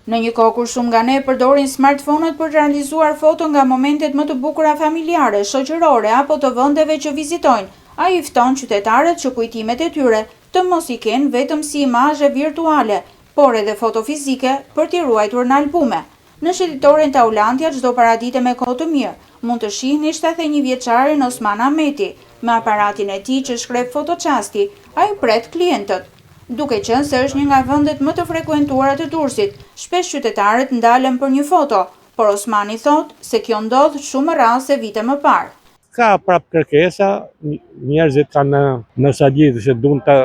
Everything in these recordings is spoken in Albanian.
Në një kohë kur shumë nga ne përdorin smartphone-et për të realizuar foto nga momentet më të bukura familjare, shoqërore apo të vendeve që vizitojnë, ai i fton qytetarët që kujtimet e tyre të mos i kenë vetëm si imazhe virtuale, por edhe foto fizike për t'i ruajtur në albume. Në shëtitoren Taulandia çdo paradite me kohë të mirë, mund të shihni 71 vjeçarin Osman Ahmeti, me aparatin e tij që shkrep fotoçasti, ai pret klientët. Duke qenë se është një nga vendet më të frekuentuara të Durrësit, shpesh qytetarët ndalen për një foto, por Osmani thot se kjo ndodh shumë rrallë se vite më parë. Ka prap kërkesa, njerëzit kanë nostalgji që duan të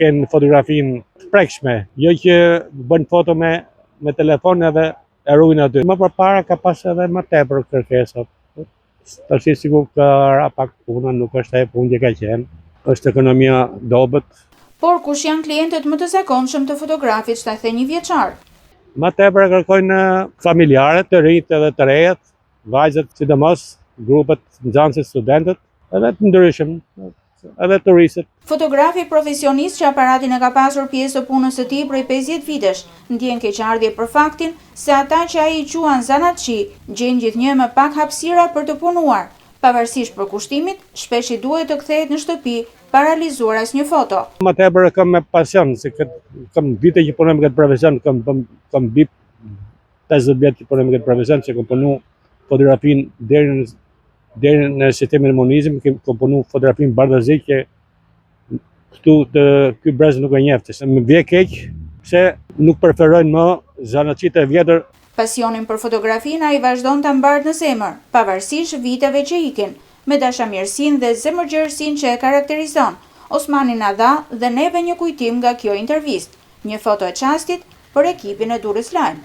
kenë fotografinë të prekshme, jo që bën foto me telefon edhe e ruajnë aty. Më përpara ka pas edhe më tepër kërkesa. Tash sigur ka ra pak puna, nuk është ajo punë që ka qenë. Është ekonomia dobët. Por kush janë klientët më të zakonshëm të fotografit 71 vjeçar? Më tepër kërkojnë familjarët, të rinjt edhe të rejat, vajzat sidomos, grupet nxënësit, studentët, edhe të ndryshëm, edhe turistët. Fotografi profesionist që aparatin e ka pasur pjesë të punës së tij prej 50 vitesh, ndjen keqardhje për faktin se ata që ai i quan zanatçi gjejnë gjithnjë më pak hapësira për të punuar. Pavarësisht përkushtimit, shpesh i duhet të kthehet në shtëpi pa realizuar asnjë foto. Më tepër kam me pasion, se kam vite që punoj me këtë profesion, kam bip 50 vjet që punoj me këtë profesion, që kam punu fotografinë deri në sistemin e monizëm, kam punu fotografinë bardhazi që këtu ky brez nuk e njeh. Më vjen keq se nuk preferojnë më zanatçitë e vjetër. Pasionin për fotografinë ai vazhdon ta mbartë në zemër, pavarësisht viteve që ikin, me dashamirësinë dhe zemërgjërsinë që e karakterizon. Osmani na dha dhe neve një kujtim nga kjo intervistë, një foto e çastit për ekipin e Durrës Lajm.